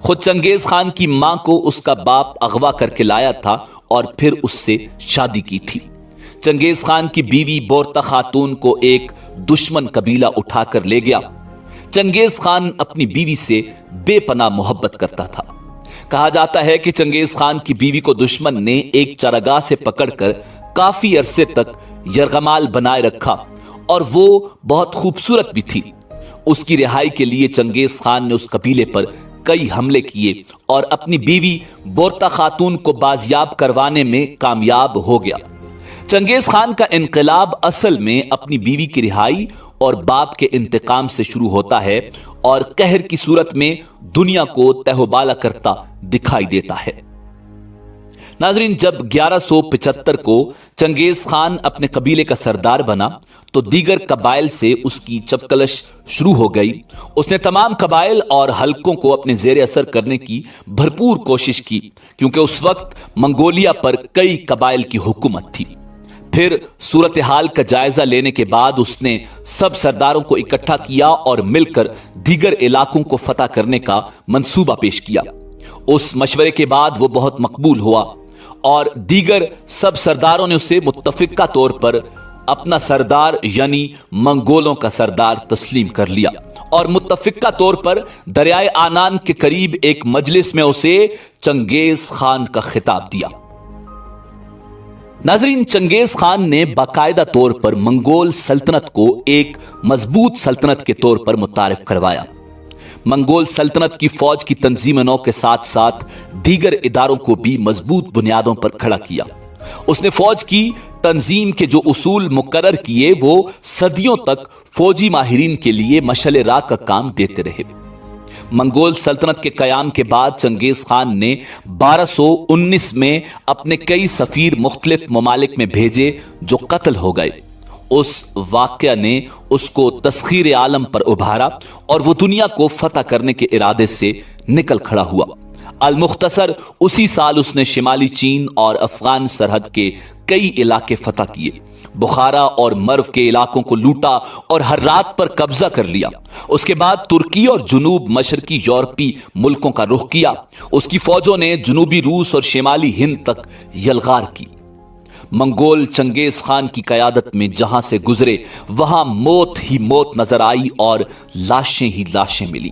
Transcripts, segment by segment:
خود چنگیز خان کی ماں کو اس کا باپ اغوا کر کے لایا تھا اور پھر اس سے شادی کی تھی۔ چنگیز خان کی بیوی بورتا خاتون کو ایک دشمن قبیلہ اٹھا کر لے گیا۔ چنگیز خان اپنی بیوی سے بے پناہ محبت کرتا تھا۔ کہا جاتا ہے کہ چنگیز خان کی بیوی کو دشمن نے ایک چراگاہ سے پکڑ کر کافی عرصے تک یرغمال بنائے رکھا اور وہ بہت خوبصورت بھی تھی۔ اس کی رہائی کے لیے چنگیز خان نے اس قبیلے پر کئی حملے کیے اور اپنی بیوی بورتا خاتون کو بازیاب کروانے میں کامیاب ہو گیا۔ چنگیز خان کا انقلاب اصل میں اپنی بیوی کی رہائی اور باپ کے انتقام سے شروع ہوتا ہے اور قہر کی صورت میں دنیا کو تہو بالا کرتا دکھائی دیتا ہے۔ ناظرین، جب 1175 کو چنگیز خان اپنے قبیلے کا سردار بنا تو دیگر قبائل سے اس کی چپکلش شروع ہو گئی۔ اس نے تمام قبائل اور حلقوں کو اپنے زیر اثر کرنے کی بھرپور کوشش کی، کیونکہ اس وقت منگولیا پر کئی قبائل کی حکومت تھی۔ پھر صورتحال کا جائزہ لینے کے بعد اس نے سب سرداروں کو اکٹھا کیا اور مل کر دیگر علاقوں کو فتح کرنے کا منصوبہ پیش کیا۔ اس مشورے کے بعد وہ بہت مقبول ہوا اور دیگر سب سرداروں نے اسے متفقہ طور پر اپنا سردار یعنی منگولوں کا سردار تسلیم کر لیا اور متفقہ طور پر دریائے آنان کے قریب ایک مجلس میں اسے چنگیز خان کا خطاب دیا۔ ناظرین، چنگیز خان نے باقاعدہ طور پر منگول سلطنت کو ایک مضبوط سلطنت کے طور پر متعارف کروایا۔ منگول سلطنت کی فوج کی تنظیم نو کے ساتھ ساتھ دیگر اداروں کو بھی مضبوط بنیادوں پر کھڑا کیا۔ اس نے فوج کی تنظیم کے جو اصول مقرر کیے وہ صدیوں تک فوجی ماہرین کے لیے مشعل راہ کا کام دیتے رہے۔ منگول سلطنت کے قیام کے بعد چنگیز خان نے 1219 میں اپنے کئی سفیر مختلف ممالک میں بھیجے جو قتل ہو گئے۔ اس واقعہ نے اس کو تسخیر عالم پر ابھارا اور وہ دنیا کو فتح کرنے کے ارادے سے نکل کھڑا ہوا۔ المختصر اسی سال اس نے شمالی چین اور افغان سرحد کے کئی علاقے فتح کیے، بخارا اور مرو کے علاقوں کو لوٹا اور ہرات پر قبضہ کر لیا۔ اس کے بعد ترکی اور جنوب مشرقی یورپی ملکوں کا رخ کیا۔ اس کی فوجوں نے جنوبی روس اور شمالی ہند تک یلغار کی۔ منگول چنگیز خان کی قیادت میں جہاں سے گزرے وہاں موت ہی موت نظر آئی اور لاشیں ہی لاشیں ملی۔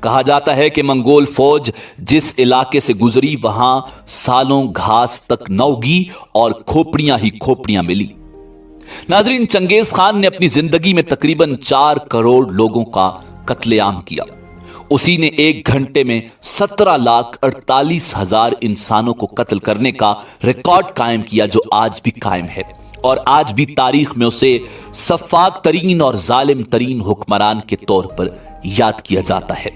کہا جاتا ہے کہ منگول فوج جس علاقے سے گزری وہاں سالوں گھاس تک نہ اگی اور کھوپڑیاں ہی کھوپڑیاں ملی۔ ناظرین، چنگیز خان نے اپنی زندگی میں تقریباً 4 کروڑ لوگوں کا قتل عام کیا۔ اسی نے 1 گھنٹے میں 17,48,000 انسانوں کو قتل کرنے کا ریکارڈ قائم کیا جو آج بھی قائم ہے، اور آج بھی تاریخ میں اسے سفاک ترین اور ظالم ترین حکمران کے طور پر یاد کیا جاتا ہے۔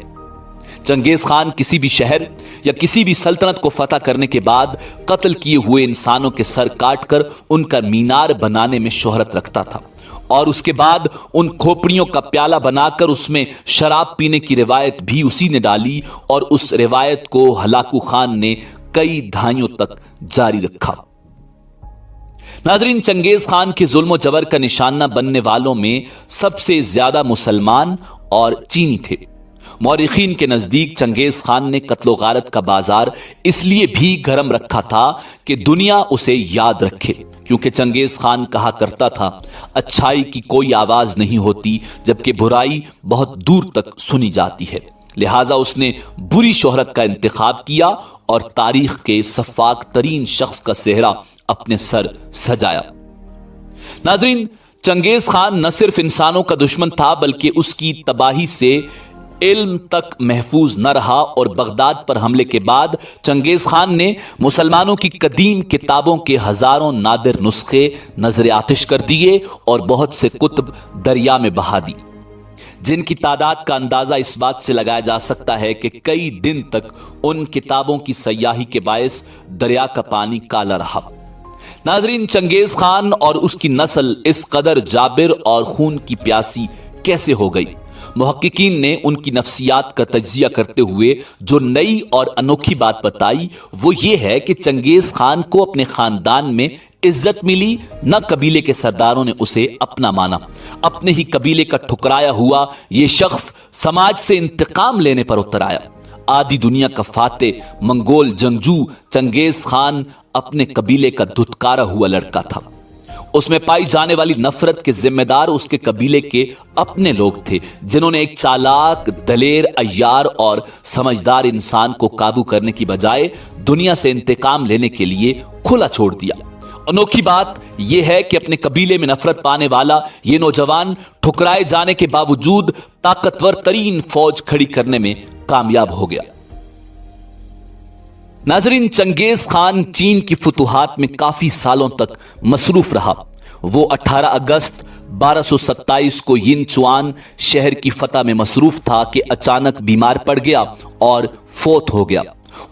چنگیز خان کسی بھی شہر یا کسی بھی سلطنت کو فتح کرنے کے بعد قتل کیے ہوئے انسانوں کے سر کاٹ کر ان کا مینار بنانے میں شہرت رکھتا تھا، اور اس کے بعد ان کھوپڑیوں کا پیالہ بنا کر اس میں شراب پینے کی روایت بھی اسی نے ڈالی، اور اس روایت کو ہلاکو خان نے کئی دہائیوں تک جاری رکھا۔ ناظرین، چنگیز خان کے ظلم و جبر کا نشانہ بننے والوں میں سب سے زیادہ مسلمان اور چینی تھے۔ مورخین کے نزدیک چنگیز خان نے قتل و غارت کا بازار اس لیے بھی گرم رکھا تھا کہ دنیا اسے یاد رکھے، کیونکہ چنگیز خان کہا کرتا تھا اچھائی کی کوئی آواز نہیں ہوتی جبکہ برائی بہت دور تک سنی جاتی ہے، لہٰذا اس نے بری شہرت کا انتخاب کیا اور تاریخ کے سفاک ترین شخص کا صحرا اپنے سر سجایا۔ ناظرین، چنگیز خان نہ صرف انسانوں کا دشمن تھا بلکہ اس کی تباہی سے علم تک محفوظ نہ رہا، اور بغداد پر حملے کے بعد چنگیز خان نے مسلمانوں کی قدیم کتابوں کے ہزاروں نادر نسخے نظر آتش کر دیے اور بہت سے کتب دریا میں بہا دی، جن کی تعداد کا اندازہ اس بات سے لگایا جا سکتا ہے کہ کئی دن تک ان کتابوں کی سیاحی کے باعث دریا کا پانی کالا رہا۔ ناظرین، چنگیز خان اور اس کی نسل اس قدر جابر اور خون کی پیاسی کیسے ہو گئی؟ محققین نے ان کی نفسیات کا تجزیہ کرتے ہوئے جو نئی اور انوکھی بات بتائی وہ یہ ہے کہ چنگیز خان کو اپنے خاندان میں عزت ملی، نہ قبیلے کے سرداروں نے اسے اپنا مانا۔ اپنے ہی قبیلے کا ٹھکرایا ہوا یہ شخص سماج سے انتقام لینے پر اتر آیا۔ آدھی دنیا کا فاتح منگول جنگجو چنگیز خان اپنے قبیلے کا دھتکارا ہوا لڑکا تھا۔ اس میں پائی جانے والی نفرت کے ذمہ دار اس کے قبیلے کے اپنے لوگ تھے، جنہوں نے ایک چالاک، دلیر، عیار اور سمجھدار انسان کو قابو کرنے کی بجائے دنیا سے انتقام لینے کے لیے کھلا چھوڑ دیا۔ انوکھی بات یہ ہے کہ اپنے قبیلے میں نفرت پانے والا یہ نوجوان ٹھکرائے جانے کے باوجود طاقتور ترین فوج کھڑی کرنے میں کامیاب ہو گیا۔ ناظرین، چنگیز خان چین کی فتوحات میں کافی سالوں تک مصروف رہا۔ وہ 18 اگست 1227 کو ین چوان شہر کی فتح میں مصروف تھا کہ اچانک بیمار پڑ گیا اور فوت ہو گیا۔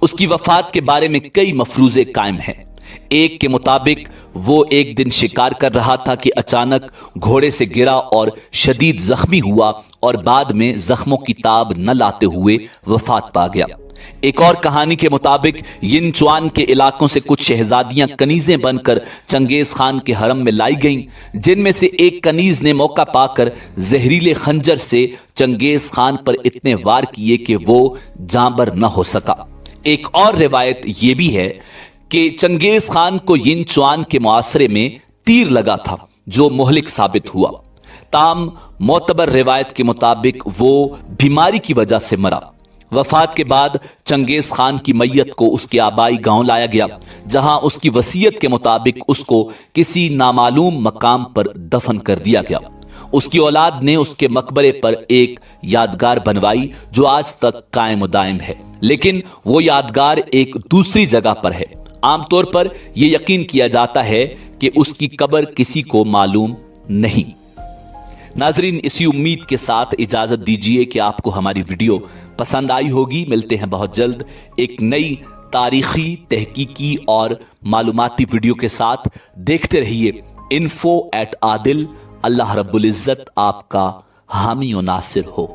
اس کی وفات کے بارے میں کئی مفروضے قائم ہیں۔ ایک کے مطابق وہ ایک دن شکار کر رہا تھا کہ اچانک گھوڑے سے گرا اور شدید زخمی ہوا اور بعد میں زخموں کی تاب نہ لاتے ہوئے وفات پا گیا۔ ایک اور کہانی کے مطابق ین چوان کے علاقوں سے کچھ شہزادیاں کنیزیں بن کر چنگیز خان کے حرم میں لائی گئیں، جن میں سے ایک کنیز نے موقع پا کر زہریلے خنجر سے چنگیز خان پر اتنے وار کیے کہ وہ جاں بر نہ ہو سکا۔ ایک اور روایت یہ بھی ہے کہ چنگیز خان کو ین چوان کے معاشرے میں تیر لگا تھا جو مہلک ثابت ہوا۔ تاہم معتبر روایت کے مطابق وہ بیماری کی وجہ سے مرا۔ وفات کے بعد چنگیز خان کی میت کو اس کے آبائی گاؤں لایا گیا، جہاں اس کی وصیت کے مطابق اس کو کسی نامعلوم مقام پر دفن کر دیا گیا۔ اس کی اولاد نے اس کے مقبرے پر ایک یادگار بنوائی جو آج تک قائم و دائم ہے، لیکن وہ یادگار ایک دوسری جگہ پر ہے۔ عام طور پر یہ یقین کیا جاتا ہے کہ اس کی قبر کسی کو معلوم نہیں۔ ناظرین، اسی امید کے ساتھ اجازت دیجیے کہ آپ کو ہماری ویڈیو پسند آئی ہوگی۔ ملتے ہیں بہت جلد ایک نئی تاریخی، تحقیقی اور معلوماتی ویڈیو کے ساتھ۔ دیکھتے رہیے info@adil۔ اللہ رب العزت آپ کا حامی و ناصر ہو۔